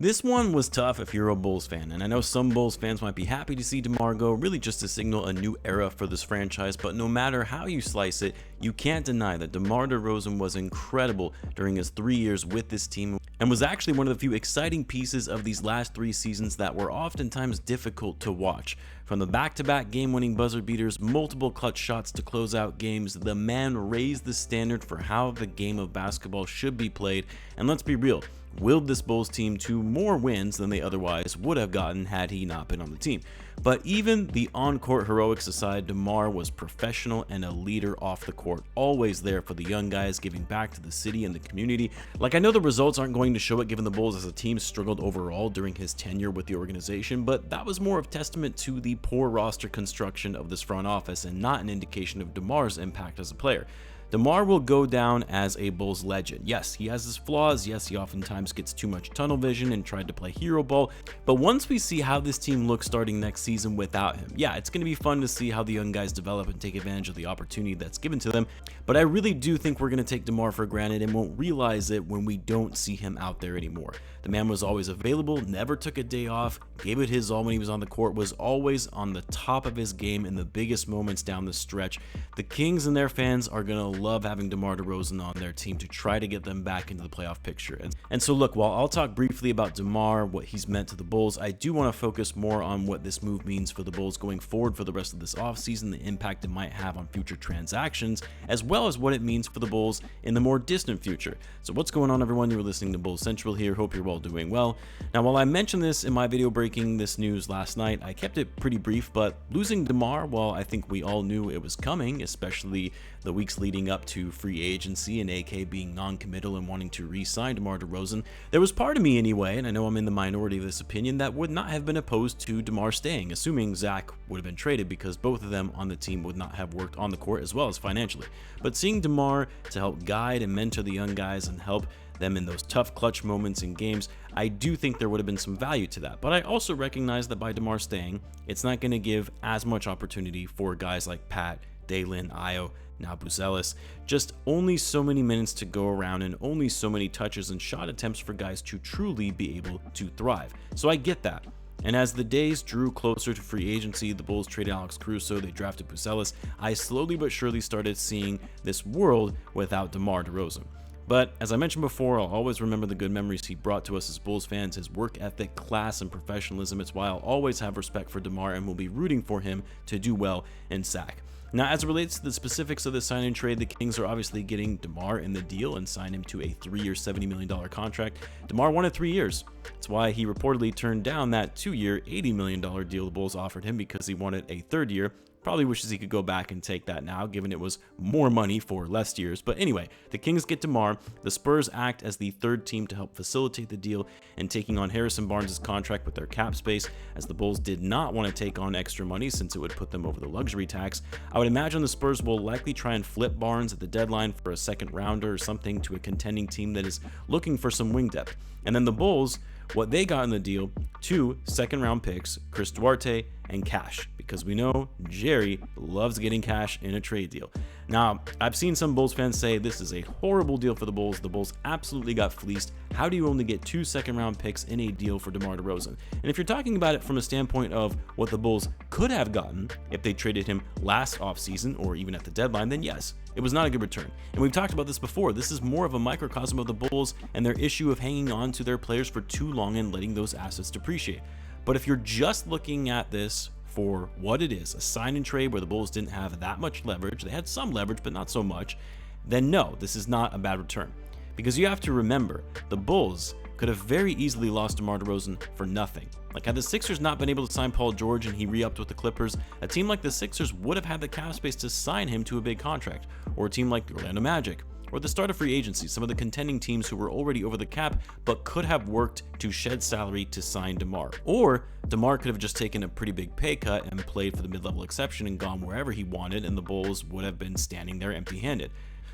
This one was tough if you're a Bulls fan, and I know some Bulls fans might be happy to see DeMar go, really just to signal a new era for this franchise, but no matter how you slice it, you can't deny that DeMar DeRozan was incredible during his 3 years with this team, and was actually one of the few exciting pieces of these last 3 seasons that were oftentimes difficult to watch. From the back-to-back game-winning buzzer beaters, multiple clutch shots to close out games, the man raised the standard for how the game of basketball should be played, and let's be real, willed this Bulls team to more wins than they otherwise would have gotten had he not been on the team. But even the on-court heroics aside, DeMar was professional and a leader off the court, always there for the young guys, giving back to the city and the community. Like, I know the results aren't going to show it given the Bulls as a team struggled overall during his tenure with the organization, but that was more of testament to the poor roster construction of this front office and not an indication of DeMar's impact as a player. DeMar will go down as a Bulls legend. Yes, he has his flaws. Yes, he oftentimes gets too much tunnel vision and tried to play hero ball. But once we see how this team looks starting next season without him, yeah, it's going to be fun to see how the young guys develop and take advantage of the opportunity that's given to them. But I really do think we're going to take DeMar for granted and won't realize it when we don't see him out there anymore. The man was always available, never took a day off, gave it his all when he was on the court, was always on the top of his game in the biggest moments down the stretch. The Kings and their fans are going to love having DeMar DeRozan on their team to try to get them back into the playoff picture. And so look, while I'll talk briefly about DeMar, what he's meant to the Bulls, I do want to focus more on what this move means for the Bulls going forward for the rest of this offseason, the impact it might have on future transactions, as well as what it means for the Bulls in the more distant future. So what's going on, everyone? You're listening to Bulls Central here. Hope you're all doing well. Now, while I mentioned this in my video breaking this news last night, I kept it pretty brief, but losing DeMar, well, I think we all knew it was coming, especially the weeks leading up to free agency and AK being non-committal and wanting to re-sign DeMar DeRozan. There was part of me anyway, and I know I'm in the minority of this opinion, that would not have been opposed to DeMar staying, assuming Zach would have been traded, because both of them on the team would not have worked on the court as well as financially. But seeing DeMar to help guide and mentor the young guys and help them in those tough clutch moments in games, I do think there would have been some value to that. But I also recognize that by DeMar staying, it's not going to give as much opportunity for guys like Pat, Jalen, Ayo, now Vucevic. Just only so many minutes to go around and only so many touches and shot attempts for guys to truly be able to thrive. So I get that. And as the days drew closer to free agency, the Bulls traded Alex Caruso, they drafted Vucevic, I slowly but surely started seeing this world without DeMar DeRozan. But as I mentioned before, I'll always remember the good memories he brought to us as Bulls fans, his work ethic, class, and professionalism. It's why I'll always have respect for DeMar and will be rooting for him to do well in SAC. Now, as it relates to the specifics of the sign and trade, the Kings are obviously getting DeMar in the deal and signed him to a 3-year, $70 million contract. DeMar wanted 3 years. That's why he reportedly turned down that 2-year, $80 million deal the Bulls offered him, because he wanted a 3rd year. Probably wishes he could go back and take that now, given it was more money for less years. But anyway, the Kings get DeMar. The Spurs act as the 3rd team to help facilitate the deal and taking on Harrison Barnes' contract with their cap space, as the Bulls did not want to take on extra money since it would put them over the luxury tax. I would imagine the Spurs will likely try and flip Barnes at the deadline for a 2nd rounder or something to a contending team that is looking for some wing depth. And then the Bulls, what they got in the deal, 2 second-round picks, Chris Duarte and cash, because we know Jerry loves getting cash in a trade deal. Now, I've seen some Bulls fans say this is a horrible deal for the Bulls. The Bulls absolutely got fleeced. How do you only get 2 second-round picks in a deal for DeMar DeRozan? And if you're talking about it from a standpoint of what the Bulls could have gotten if they traded him last offseason or even at the deadline, then yes, it was not a good return. And we've talked about this before. This is more of a microcosm of the Bulls and their issue of hanging on to their players for too long and letting those assets depreciate. But if you're just looking at this for what it is, a sign and trade where the Bulls didn't have that much leverage, they had some leverage, but not so much, then no, this is not a bad return. Because you have to remember, the Bulls could have very easily lost DeMar DeRozan for nothing. Like, had the Sixers not been able to sign Paul George and he re-upped with the Clippers, a team like the Sixers would have had the cap space to sign him to a big contract, or a team like Orlando Magic, or the start of free agency, some of the contending teams who were already over the cap but could have worked to shed salary to sign DeMar. Or DeMar could have just taken a pretty big pay cut and played for the mid-level exception and gone wherever he wanted, and the Bulls would have been standing there empty-handed.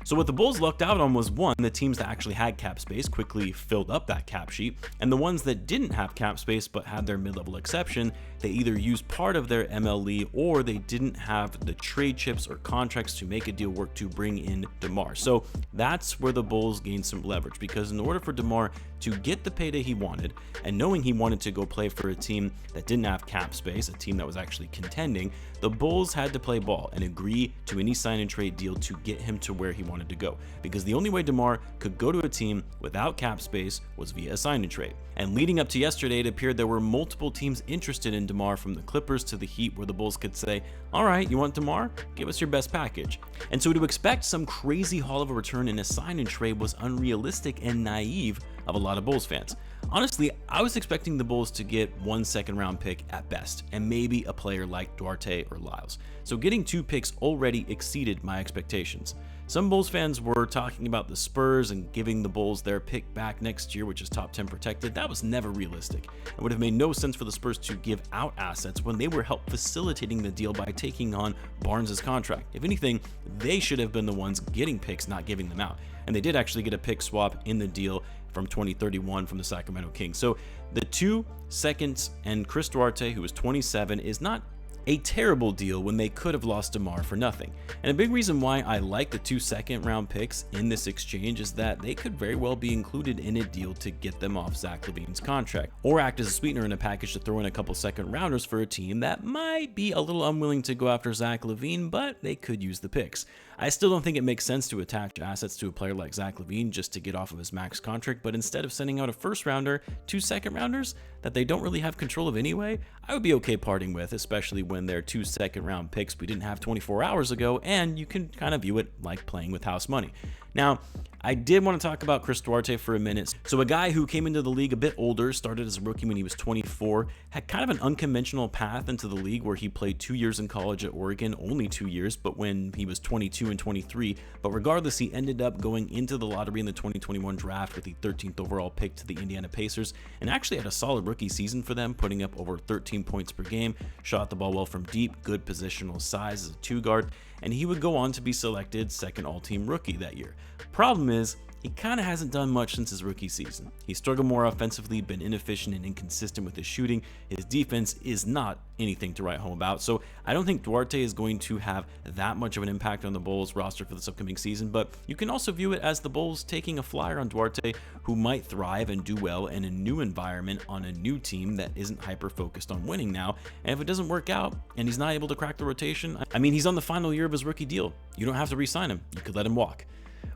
So what the Bulls lucked out on was, one, the teams that actually had cap space quickly filled up that cap sheet, and the ones that didn't have cap space but had their mid-level exception, they either used part of their MLE or they didn't have the trade chips or contracts to make a deal work to bring in DeMar. So that's where the Bulls gained some leverage, because in order for DeMar to get the payday he wanted, and knowing he wanted to go play for a team that didn't have cap space, a team that was actually contending, the Bulls had to play ball and agree to any sign and trade deal to get him to where he wanted to go, because the only way DeMar could go to a team without cap space was via a sign and trade. And leading up to yesterday, it appeared there were multiple teams interested in DeMar, from the Clippers to the Heat, where the Bulls could say, all right, you want DeMar? Give us your best package. And so to expect some crazy haul of a return in a sign and trade was unrealistic and naive of a lot of Bulls fans. Honestly, I was expecting the Bulls to get 1 second-round pick at best, and maybe a player like Duarte or Lyles. So getting 2 picks already exceeded my expectations. Some Bulls fans were talking about the Spurs and giving the Bulls their pick back next year, which is top 10 protected. That was never realistic. It would have made no sense for the Spurs to give out assets when they were help facilitating the deal by taking on Barnes' contract. If anything, they should have been the ones getting picks, not giving them out. And they did actually get a pick swap in the deal from 2031 from the Sacramento Kings. So the 2 seconds and Chris Duarte, who was 27, is not a terrible deal when they could have lost DeMar for nothing. And a big reason why I like the 2 second-round picks in this exchange is that they could very well be included in a deal to get them off Zach LaVine's contract, or act as a sweetener in a package to throw in a couple second-rounders for a team that might be a little unwilling to go after Zach LaVine, but they could use the picks. I still don't think it makes sense to attach assets to a player like Zach LaVine just to get off of his max contract, but instead of sending out a first-rounder, 2 second-rounders that they don't really have control of anyway, I would be okay parting with, especially when they're 2 second-round picks we didn't have 24 hours ago, and you can kind of view it like playing with house money. Now, I did want to talk about Chris Duarte for a minute. So a guy who came into the league a bit older, started as a rookie when he was 24, had kind of an unconventional path into the league where he played 2 years in college at Oregon, only 2 years, but when he was 22 and 23. But regardless, he ended up going into the lottery in the 2021 draft with the 13th overall pick to the Indiana Pacers, and actually had a solid rookie season for them, putting up over 13 points per game, shot the ball well from deep, good positional size as a 2-guard, and he would go on to be selected second all-team rookie that year. Problem is, he kind of hasn't done much since his rookie season. He struggled more offensively, been inefficient and inconsistent with his shooting. His defense is not anything to write home about. So I don't think Duarte is going to have that much of an impact on the Bulls roster for this upcoming season, but you can also view it as the Bulls taking a flyer on Duarte, who might thrive and do well in a new environment on a new team that isn't hyper-focused on winning now. And if it doesn't work out and he's not able to crack the rotation, I mean, he's on the final year of his rookie deal. You don't have to re-sign him. You could let him walk.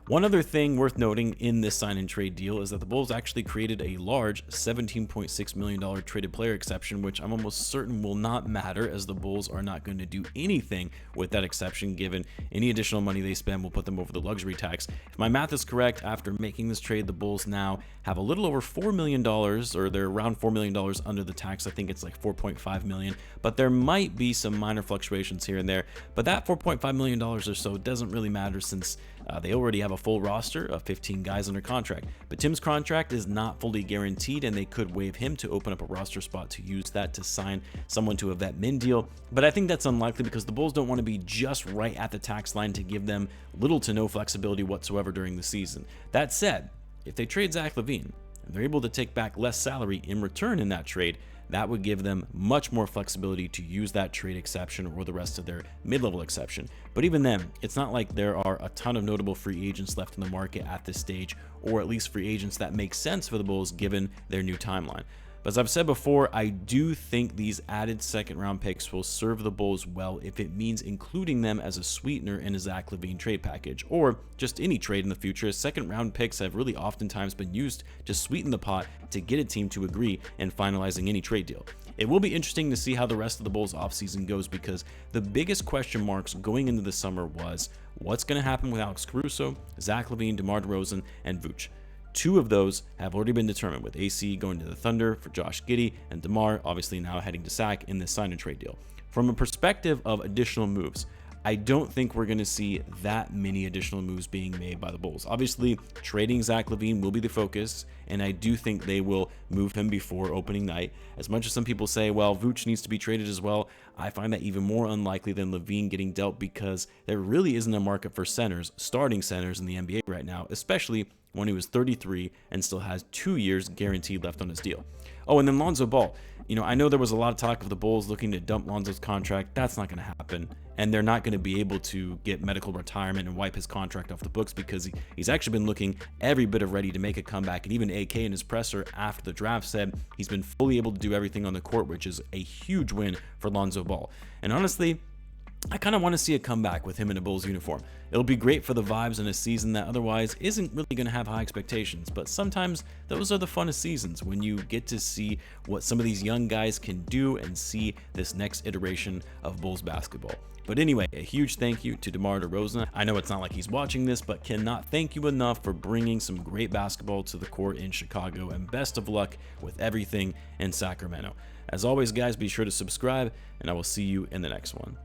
One other thing worth noting in this sign and trade deal is that the Bulls actually created a large $17.6 million traded player exception, which I'm almost certain will not matter, as the Bulls are not going to do anything with that exception, given any additional money they spend will put them over the luxury tax. If my math is correct, after making this trade, the Bulls now have a little over $4 million, or they're around $4 million under the tax. I think it's like $4.5 million, but there might be some minor fluctuations here and there. But that $4.5 million or so doesn't really matter, since they already have a full roster of 15 guys under contract. But Tim's contract is not fully guaranteed, and they could waive him to open up a roster spot to use that to sign someone to a vet min deal. But I think that's unlikely, because the Bulls don't want to be just right at the tax line to give them little to no flexibility whatsoever during the season. That said, if they trade Zach LaVine and they're able to take back less salary in return in that trade, that would give them much more flexibility to use that trade exception or the rest of their mid-level exception. But even then, it's not like there are a ton of notable free agents left in the market at this stage, or at least free agents that make sense for the Bulls given their new timeline. But as I've said before, I do think these added second-round picks will serve the Bulls well if it means including them as a sweetener in a Zach LaVine trade package, or just any trade in the future, as second-round picks have really oftentimes been used to sweeten the pot to get a team to agree in finalizing any trade deal. It will be interesting to see how the rest of the Bulls offseason goes, because the biggest question marks going into the summer was what's going to happen with Alex Caruso, Zach LaVine, DeMar DeRozan, and Vooch. 2 of those have already been determined, with AC going to the Thunder for Josh Giddey, and DeMar obviously now heading to Sac in this sign and trade deal. From a perspective of additional moves, I don't think we're going to see that many additional moves being made by the Bulls. Obviously, trading Zach LaVine will be the focus, and I do think they will move him before opening night. As much as some people say, well, Vooch needs to be traded as well, I find that even more unlikely than LaVine getting dealt, because there really isn't a market for centers, starting centers in the NBA right now, especially when he was 33 and still has 2 years guaranteed left on his deal. Oh, and then Lonzo Ball. I know there was a lot of talk of the Bulls looking to dump Lonzo's contract. That's not going to happen. And they're not going to be able to get medical retirement and wipe his contract off the books, because he's actually been looking every bit of ready to make a comeback. And even AK in his presser after the draft said he's been fully able to do everything on the court, which is a huge win for Lonzo Ball. And honestly, I kind of want to see a comeback with him in a Bulls uniform. It'll be great for the vibes in a season that otherwise isn't really going to have high expectations, but sometimes those are the funnest seasons, when you get to see what some of these young guys can do and see this next iteration of Bulls basketball. But anyway, a huge thank you to DeMar DeRozan. I know it's not like he's watching this, but cannot thank you enough for bringing some great basketball to the court in Chicago, and best of luck with everything in Sacramento. As always, guys, be sure to subscribe, and I will see you in the next one.